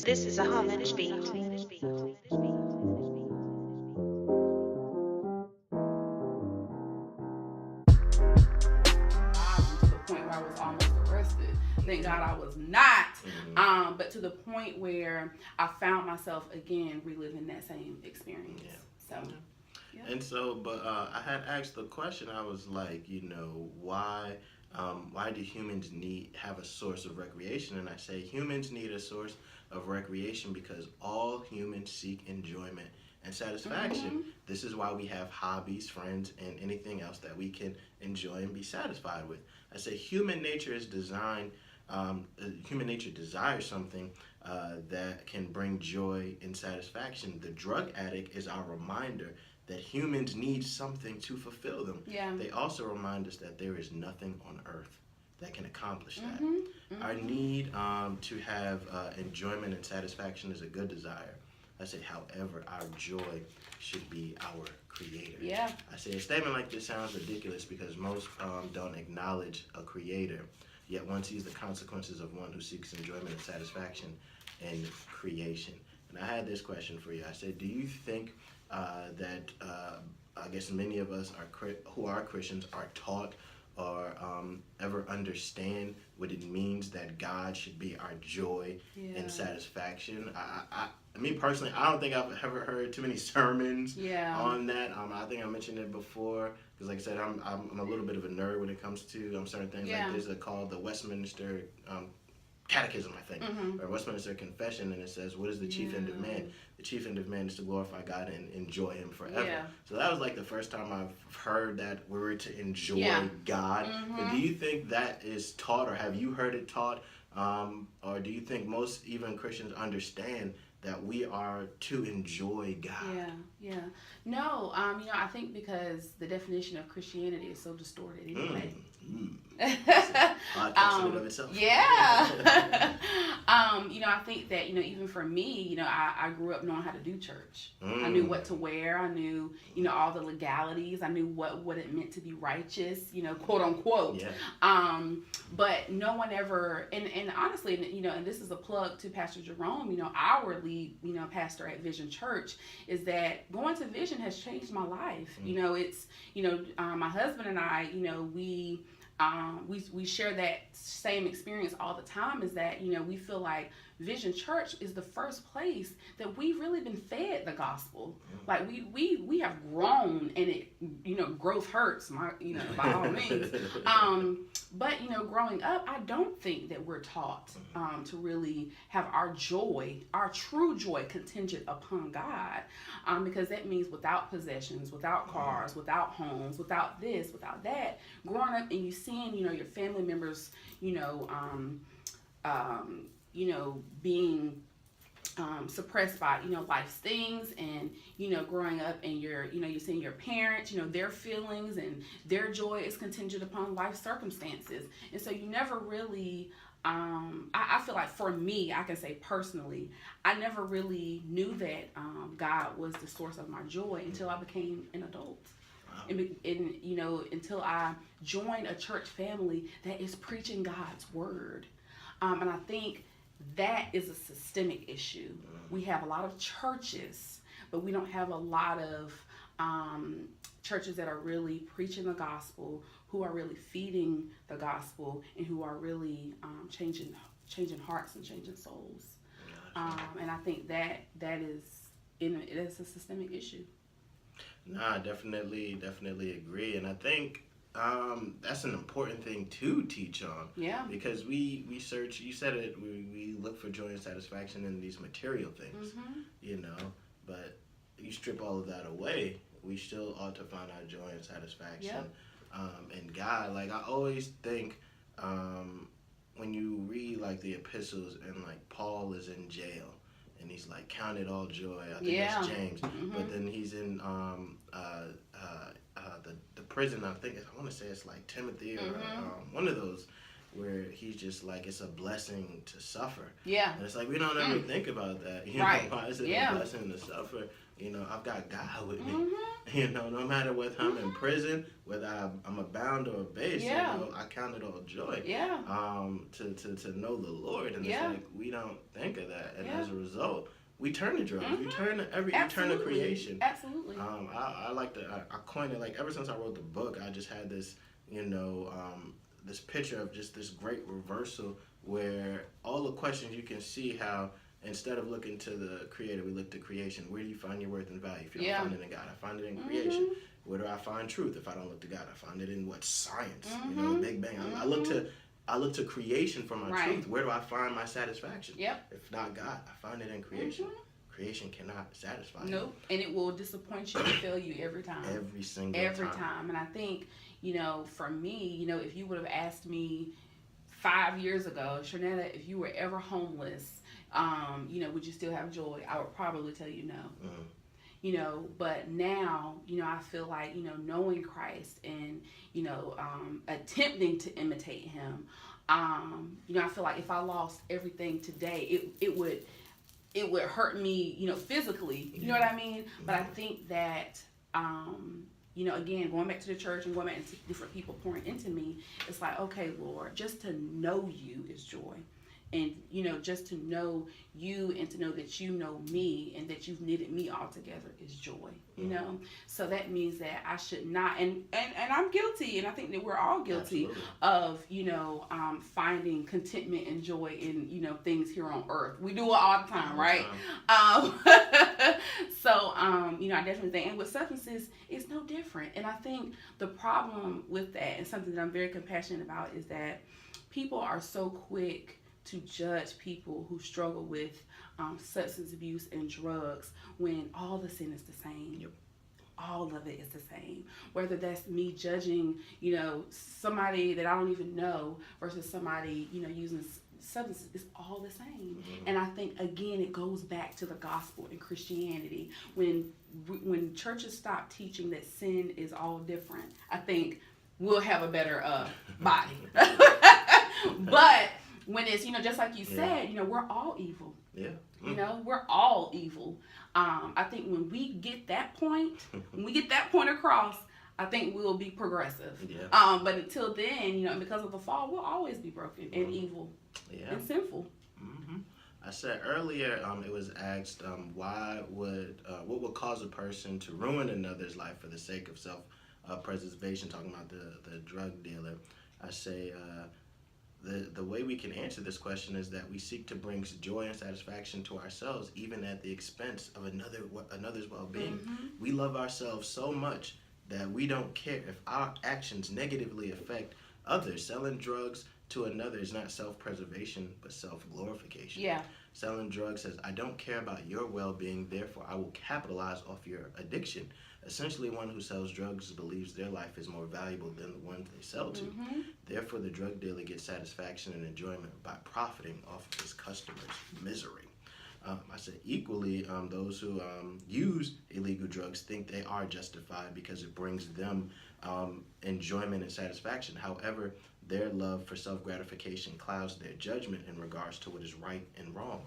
This is a homage beat. To the point where I was almost arrested. Thank God I was not. But to the point where I found myself again reliving that same experience. Yeah. So, Yeah. yeah. And so, but I had asked the question. I was like, why do humans need have a source of recreation? And I say humans need a source of recreation because all humans seek enjoyment and satisfaction. Mm-hmm. This is why we have hobbies, friends, and anything else that we can enjoy and be satisfied with. I say human nature is designed. Human nature desires something that can bring joy and satisfaction. The drug addict is our reminder that humans need something to fulfill them. Yeah. They also remind us that there is nothing on earth that can accomplish that. Mm-hmm. Mm-hmm. Our need to have enjoyment and satisfaction is a good desire. I say, however, our joy should be our creator. Yeah. I say a statement like this sounds ridiculous because most don't acknowledge a creator, yet one sees the consequences of one who seeks enjoyment and satisfaction in creation. And I had this question for you. I said, do you think that I guess many of us who are Christians are taught or ever understand what it means that God should be our joy and satisfaction? Me personally, I don't think I've ever heard too many sermons on that. I think I mentioned it before because, like I said, I'm a little bit of a nerd when it comes to certain things like this. Are called the Westminster Catechism, I think, or Westminster Confession, and it says, "What is the chief end of man? The chief end of man is to glorify God and enjoy Him forever." Yeah. So that was like the first time I've heard that we're to enjoy God. But do you think that is taught, or have you heard it taught, or do you think most even Christians understand that we are to enjoy God? Yeah. No, I think because the definition of Christianity is so distorted anyway. Podcast in and of itself. Yeah. I think that, even for me, I grew up knowing how to do church. I knew what to wear. I knew, all the legalities. I knew what it meant to be righteous, quote unquote. Yeah. But no one ever, and honestly, and this is a plug to Pastor Jerome, our lead, pastor at Vision Church, is that going to Vision has changed my life. It's, my husband and I, we share that same experience all the time, is that, we feel like Vision Church is the first place that we've really been fed the gospel. Like we have grown, and it, growth hurts, by all means. But, growing up, I don't think that we're taught to really have our joy, our true joy, contingent upon God. Because that means without possessions, without cars, without homes, without this, without that. Growing up and you seeing, your family members, being suppressed by life's things, and growing up and you're seeing your parents, their feelings and their joy is contingent upon life circumstances, and so you never really I feel like for me, I can say personally, I never really knew that God was the source of my joy until I became an adult. And until I joined a church family that is preaching God's word. And I think that is a systemic issue. We have a lot of churches, but we don't have a lot of churches that are really preaching the gospel, who are really feeding the gospel, and who are really changing hearts and changing souls. And I think that is it is a systemic issue. Nah, definitely agree, and I think that's an important thing to teach on. Yeah. Because we search. You said it. We look for joy and satisfaction in these material things. But you strip all of that away, we still ought to find our joy and satisfaction in God. Like I always think, when you read like the epistles and like Paul is in jail. And he's like, count it all joy. I think that's James. But then he's in the prison. I want to say it's like Timothy or one of those, where he's just like, it's a blessing to suffer. Yeah. And it's like, we don't ever think about that. Right. Why is it a blessing to suffer? I've got God with me. You know, no matter whether I'm in prison, whether I'm abound or abased, Yeah. you know, I count it all joy. Yeah. To know the Lord, and Yeah. it's like we don't think of that, and Yeah. as a result, we turn to drugs. We Mhm. turn to we turn to Absolutely. creation. Absolutely. I like to I coined it, like, ever since I wrote the book, I just had this, you know, this picture of just this great reversal where all the questions you can see how instead of looking to the creator, we look to creation. Where do you find your worth and value? If you don't Yeah. find it in God, I find it in creation. Mhm. Where do I find truth? If I don't look to God, I find it in what? Science. You Mhm. know, the Big Bang. I look to creation for my Right. truth. Where do I find my satisfaction? Yep. If not God, I find it in creation. Mhm. Creation cannot satisfy you. Nope. And it will disappoint you and fail you every time. Every single Every time. And I think, you know, for me, you know, if you would have asked me 5 years ago, Sharnetta, if you were ever homeless, you know, would you still have joy? I would probably tell you no. You know, but now, you know, I feel like, you know, knowing Christ and, you know, attempting to imitate him, you know, I feel like if I lost everything today, it would hurt me, you know, physically. You know what I mean? But I think that, you know, again, going back to the church and going back to different people pouring into me, it's like, okay, Lord, just to know you is joy. And, you know, just to know you and to know that you know me and that you've knitted me all together is joy, you know? So that means that I should not, and I'm guilty, and I think that we're all guilty of, you know, finding contentment and joy in, you know, things here on earth. We do it all the time, right? So, you know, I definitely think, and with substances, it's no different. And I think the problem with that, and something that I'm very compassionate about, is that people are so quick to judge people who struggle with substance abuse and drugs when all the sin is the same. Yep. All of it is the same. Whether that's me judging, you know, somebody that I don't even know versus somebody, you know, using substances, it's all the same. And I think, again, it goes back to the gospel and Christianity. When churches stop teaching that sin is all different, I think we'll have a better body. But when it's, you know, just like you said, you know, we're all evil. Yeah. You know, we're all evil. I think when we get that point, across, I think we'll be progressive. Yeah. But until then, you know, because of the fall, we'll always be broken and evil and sinful. I said earlier, it was asked, what would cause a person to ruin another's life for the sake of self-preservation, talking about the drug dealer. I say, the way we can answer this question is that we seek to bring joy and satisfaction to ourselves, even at the expense of another's well-being. We love ourselves so much that we don't care if our actions negatively affect others. Selling drugs to another is not self-preservation, but self-glorification. Yeah. Selling drugs says, I don't care about your well-being, therefore I will capitalize off your addiction. Essentially, one who sells drugs believes their life is more valuable than the ones they sell to. Therefore, the drug dealer gets satisfaction and enjoyment by profiting off of his customers' misery. I said equally, those who use illegal drugs think they are justified because it brings them enjoyment and satisfaction. However, their love for self-gratification clouds their judgment in regards to what is right and wrong.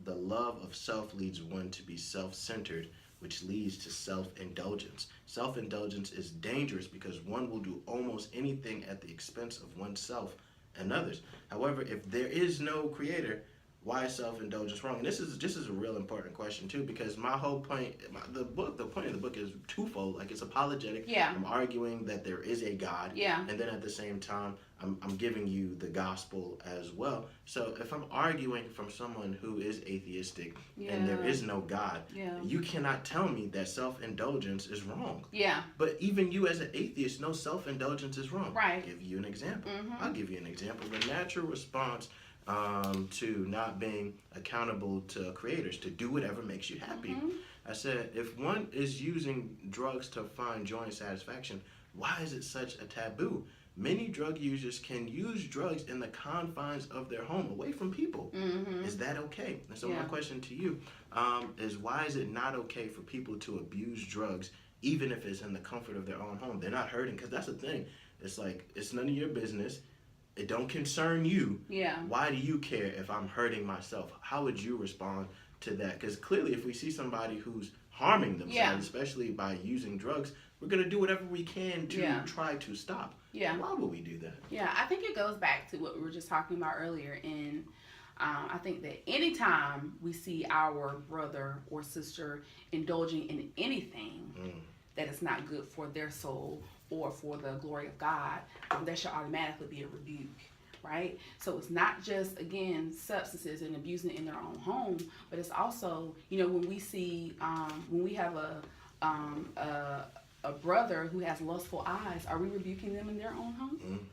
The love of self leads one to be self-centered, which leads to self-indulgence. Self-indulgence is dangerous because one will do almost anything at the expense of oneself and others. However, if there is no creator, why is self-indulgence wrong? And this is a real important question too, because my whole point, the point of the book is twofold. Like, it's apologetic. Yeah. I'm arguing that there is a God. Yeah. And then at the same time, I'm giving you the gospel as well. So if I'm arguing from someone who is atheistic and there is no God, you cannot tell me that self-indulgence is wrong. Yeah. But even you as an atheist know self-indulgence is wrong. Right. I'll give you an example. I'll give you an example. The natural response to not being accountable to creators, to do whatever makes you happy. I said, if one is using drugs to find joy and satisfaction, why is it such a taboo? Many drug users can use drugs in the confines of their home, away from people. Is that okay? And so my question to you is, why is it not okay for people to abuse drugs, even if it's in the comfort of their own home? They're not hurting, because that's the thing. It's like, it's none of your business. It don't concern you. Yeah. Why do you care if I'm hurting myself? How would you respond to that? Because clearly, if we see somebody who's harming themselves, Yeah. especially by using drugs, we're going to do whatever we can to Yeah. try to stop. Yeah. Why would we do that? Yeah, I think it goes back to what we were just talking about earlier. And I think that anytime we see our brother or sister indulging in anything that is not good for their soul or for the glory of God, that should automatically be a rebuke. Right? So it's not just, again, substances and abusing it in their own home, but it's also, when we see, when we have a brother who has lustful eyes, are we rebuking them in their own home?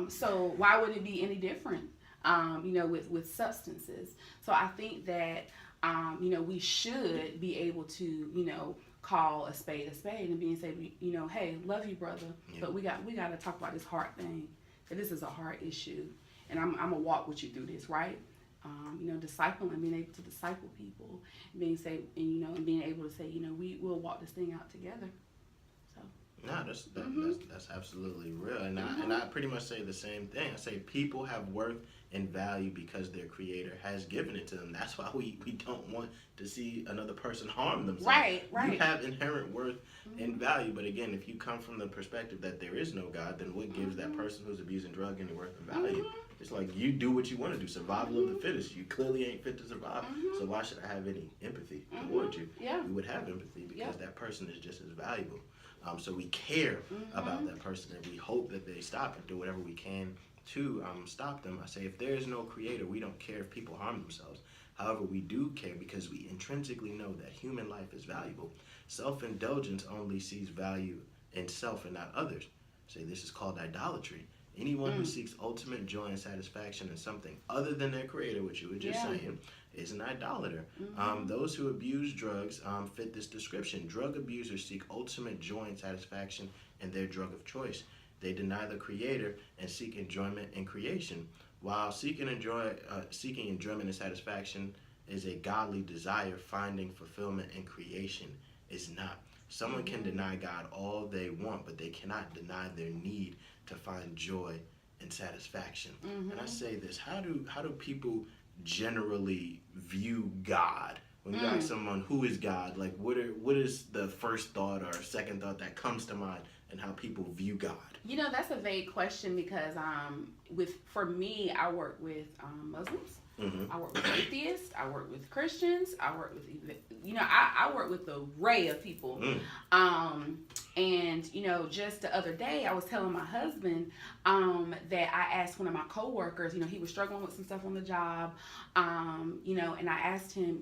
So why would it be any different, with substances? So I think that, we should be able to, call a spade and say, hey, love you, brother, but we got to talk about this heart thing. That this is a hard issue, and I'm gonna walk with you through this, right? Discipling, being able to disciple people, and being able to say, we'll walk this thing out together. So. No, that's absolutely real, and I pretty much say the same thing. I say people have worth and value because their Creator has given it to them. That's why we don't want to see another person harm themselves. Right. You have inherent worth and value, but again, if you come from the perspective that there is no God, then what gives that person who's abusing drug any worth and value? It's like, you do what you want to do. Survival of the fittest. You clearly ain't fit to survive, so why should I have any empathy towards you? Yeah. We would have empathy because that person is just as valuable. So we care about that person, and we hope that they stop and do whatever we can to stop them. I say, if there is no Creator, we don't care if people harm themselves. However, we do care because we intrinsically know that human life is valuable. Self-indulgence only sees value in self and not others. Say, this is called idolatry. Anyone who seeks ultimate joy and satisfaction in something other than their Creator, which you were just saying, is an idolater. Those who abuse drugs fit this description. Drug abusers seek ultimate joy and satisfaction in their drug of choice. They deny the Creator and seek enjoyment in creation. While seeking enjoyment and satisfaction is a godly desire, finding fulfillment in creation is not. Someone can deny God all they want, but they cannot deny their need to find joy and satisfaction. And I say this: how do people generally view God? When you ask someone who is God, like what is the first thought or second thought that comes to mind, and how people view God? That's a vague question because for me, I work with Muslims. I work with atheists. I work with Christians. I work with I work with an array of people. And just the other day, I was telling my husband that I asked one of my coworkers. He was struggling with some stuff on the job. And I asked him,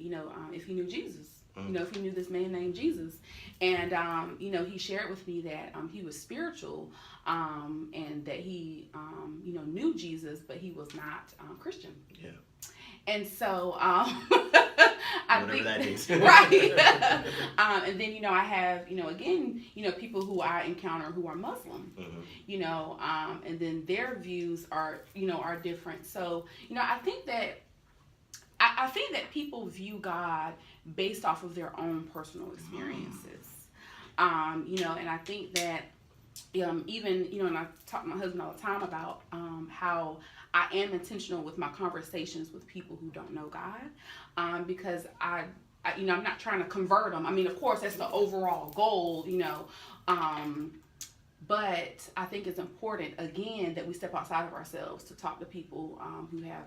if he knew Jesus. If he knew this man named Jesus. And, he shared with me that he was spiritual and that he, knew Jesus, but he was not Christian. Yeah. And so, Whatever that is. Right. And then, I have, again, people who I encounter who are Muslim, and then their views are different. So, I think that people view God based off of their own personal experiences. And I think that even, and I talk to my husband all the time about how I am intentional with my conversations with people who don't know God, because I'm not trying to convert them. I mean, of course, that's the overall goal, but I think it's important, again, that we step outside of ourselves to talk to people who have,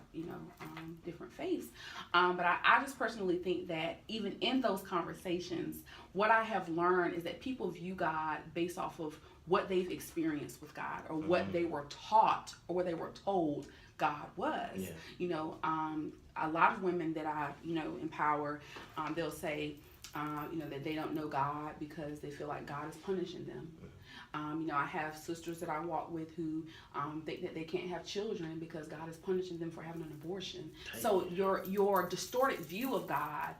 different faiths. But I just personally think that even in those conversations, what I have learned is that people view God based off of what they've experienced with God, or what they were taught, or what they were told God was. Yeah. A lot of women that I, empower, they'll say, that they don't know God because they feel like God is punishing them. I have sisters that I walk with who think that they can't have children because God is punishing them for having an abortion. So your distorted view of God